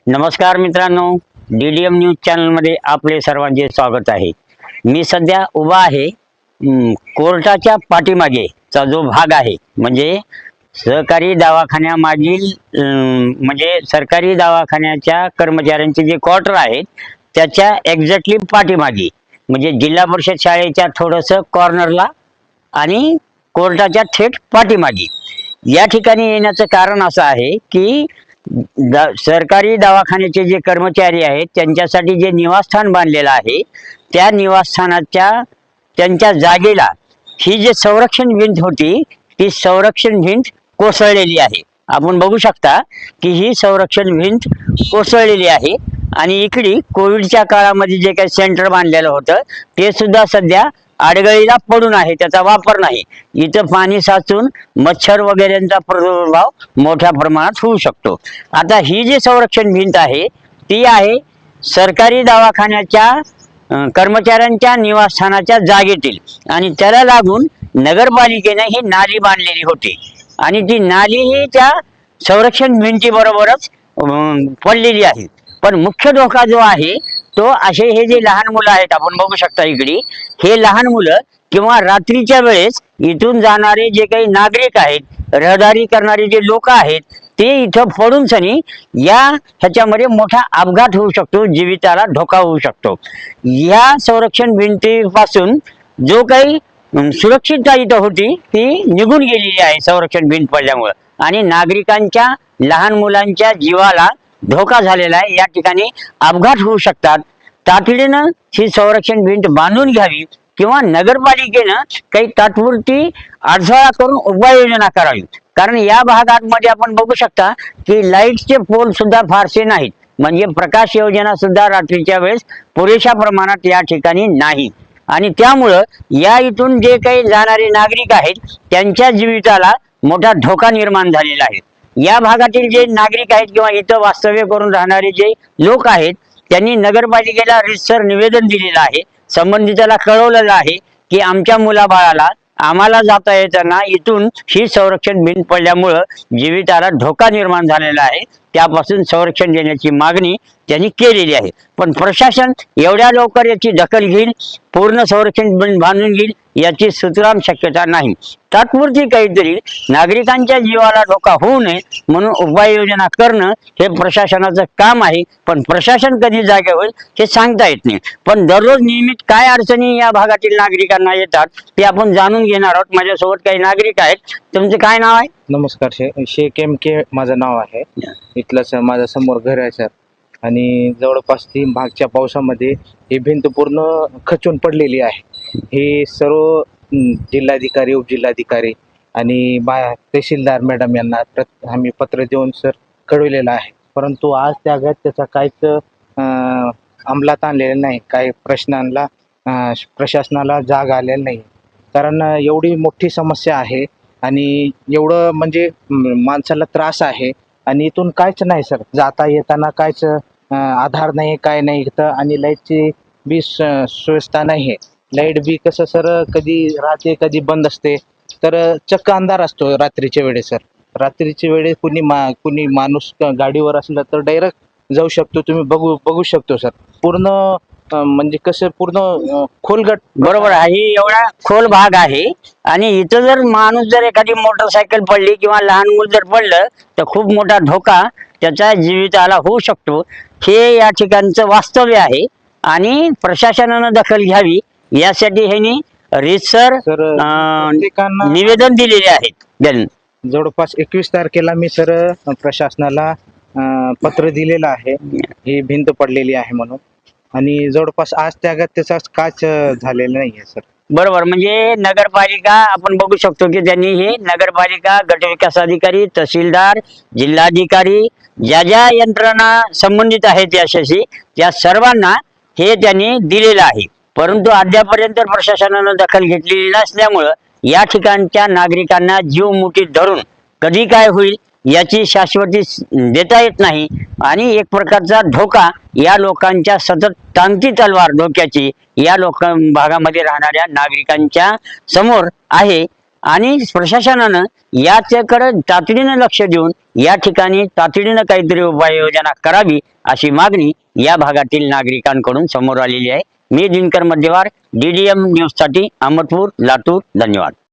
नमस्कार मित्रांनो, DDM news चॅनलमध्ये आपले सर्वांचे स्वागत आहे। मी सध्या उभा आहे कोर्टाच्या पाठीमागेचा जो भाग आहे, म्हणजे सहकारी दवाखान्यामागील म्हणजे सरकारी दवाखान्याच्या कर्मचाऱ्यांचे जे क्वार्टर आहेत त्याच्या एक्झॅक्टली पाठीमागे, म्हणजे जिल्हा परिषद शाळेच्या थोडंसं कॉर्नरला आणि कोर्टाच्या थेट पाठीमागे। या ठिकाणी येण्याचं कारण असं आहे की सरकारी दवाखान्याचे जे कर्मचारी आहेत त्यांच्यासाठी जे निवासस्थान बांधलेलं आहे त्या निवासस्थानाच्या त्यांच्या जागेला ही जे संरक्षण भिंत होती ती संरक्षण भिंत कोसळलेली आहे। आपण बघू शकता की ही संरक्षण भिंत कोसळलेली आहे आणि इकडे कोविडच्या काळामध्ये जे काही सेंटर बांधलेलं होतं ते सुद्धा सध्या आडगळीला पडून आहे, त्याचा वापर नाही। इथं पाणी साचून मच्छर वगैरेंचा प्रादुर्भाव मोठ्या प्रमाणात होऊ शकतो। आता ही जी संरक्षण भिंत आहे ती आहे सरकारी दवाखान्याच्या कर्मचाऱ्यांच्या निवासस्थानाच्या जागेतील आणि त्याला लागून नगरपालिकेने ही नाली बांधलेली होती आणि ती नाली ही त्या संरक्षण भिंती बरोबरच पडलेली आहे। पण मुख्य धोका जो आहे तो असे हे जे लहान मुलं आहेत, आपण बघू शकता इकडे हे लहान मुलं किंवा रात्रीच्या वेळेस इथून जाणारे जे काही नागरिक आहेत, रहदारी करणारे जे लोक आहेत ते इथं पडून सनी ह्याच्यामध्ये मोठा अपघात होऊ शकतो, जीविताला धोका होऊ शकतो। या संरक्षण भिंतीपासून जो काही सुरक्षितता इथं होती ती निघून गेलेली आहे संरक्षण भिंत पडल्यामुळे आणि नागरिकांच्या लहान मुलांच्या जीवाला धोका झालेला आहे। या ठिकाणी अपघात होऊ शकतात। तातडीनं ही संरक्षण भिंत बांधून घ्यावी किंवा नगरपालिकेनं काही तात्पुरती अडथळा करून उपाययोजना करावी, कारण या भागामध्ये आपण बघू शकता की लाईटचे पोल सुद्धा फारसे नाहीत, म्हणजे प्रकाश योजना सुद्धा रात्रीच्या वेळेस पुरेशा प्रमाणात या ठिकाणी नाही आणि त्यामुळं या इथून जे काही जाणारे नागरिक आहेत त्यांच्या जीविताला मोठा धोका निर्माण झालेला आहे। या भागातील जे नागरिक आहेत किंवा इथं वास्तव्य करून राहणारे जे लोक आहेत त्यांनी नगरपालिकेला रीतसर निवेदन दिलेलं आहे, संबंधिताला कळवलेलं आहे की आमच्या मुलाबाळाला आम्हाला जाता येताना इथून ही संरक्षण भिंत पडल्यामुळं जीविताला धोका निर्माण झालेला आहे, त्यापासून संरक्षण देण्याची मागणी त्यांनी केलेली आहे। पण प्रशासन एवढ्या लवकर याची दखल घेईल, पूर्ण संरक्षण भिंत बांधून घेईल याची सुतराम शक्यता नाही। तात्पुरती काहीतरी नागरिकांच्या जीवाला धोका होऊ नये म्हणून उपाययोजना करणं हे प्रशासनाचं काम आहे, पण प्रशासन कधी जागे होईल हे सांगता येत नाही। पण दररोज नियमित काय अडचणी या भागातील नागरिकांना येतात ते आपण जाणून घेणार आहोत। माझ्यासोबत काही नागरिक आहेत, तुमचं काय नाव आहे? नमस्कार, शेख MK माझं नाव आहे। इथलंच माझ्या समोर घर आहे सर, आणि जवळपास 3 भागच्या पावसामध्ये ही भिंत पूर्ण खचून पडलेली आहे। हे सर्व जिल्हाधिकारी, उपजिल्हाधिकारी आणि तहसीलदार मॅडम यांना आम्ही पत्र देऊन सर कळवलेलं आहे, परंतु आज त्याच्यात त्याचा काहीच अंमलात आणलेलं नाही, काही प्रश्नांना प्रशासनाला जाग आलेलं नाही। कारण एवढी मोठी समस्या आहे आणि एवढं म्हणजे माणसाला त्रास आहे आणि इथून काहीच नाही सर, जाता येताना काहीच आधार नाही, काय नाही इथं, आणि लाईटची बी सुव्यवस्था नाही आहे। लाईट बी कसं सर कधी राहते कधी बंद असते, तर चक्क अंधार असतो रात्रीच्या वेळेस सर। रात्रीच्या वेळेस कुणी माणूस गाडीवर असलं तर डायरेक्ट जाऊ शकतो, तुम्ही बघू शकतो सर। पूर्ण म्हणजे कसं पूर्ण खोलगट बरोबर आहे, एवढा खोल भाग आहे आणि इथं जर माणूस जर एखादी मोटरसायकल पडली किंवा लहान मूल जर पडलं तर खूप मोठा धोका त्याच्या जीविताला होऊ शकतो। हे या ठिकाणचं वास्तव्य आहे आणि प्रशासनानं दखल घ्यावी यासाठी ह्यांनी रीतसर निवेदन दिलेले आहेत। जवळपास 21 तारखेला मी सर प्रशासनाला पत्र दिलेलं आहे ही भिंत पडलेली आहे म्हणून, आणि जवळपास आज त्याचा काच झालेला नाहीये सर। बरोबर, म्हणजे नगरपालिका आपण बघू शकतो की त्यांनी हे नगरपालिका, गटविकास अधिकारी, तहसीलदार, जिल्हाधिकारी, ज्या ज्या यंत्रणा संबंधित आहेत याच्याशी त्या सर्वांना हे त्यांनी दिलेलं आहे, परंतु अद्यापर्यंत प्रशासनानं दखल घेतलेली नसल्यामुळं या ठिकाणच्या नागरिकांना जीव मुठीत धरून कधी काय होईल याची शाश्वती देता येत नाही आणि एक प्रकारचा धोका या लोकांच्या सतत टांगती तलवार धोक्याची या भागामध्ये राहणाऱ्या नागरिकांच्या समोर आहे आणि प्रशासनानं याच्याकडे तातडीनं लक्ष देऊन या ठिकाणी तातडीनं काहीतरी उपाययोजना करावी अशी मागणी या भागातील नागरिकांकडून समोर आलेली आहे. मी दिनकर मध्यवार, DDM न्यूज साठी अहमदपूर, लातूर. धन्यवाद.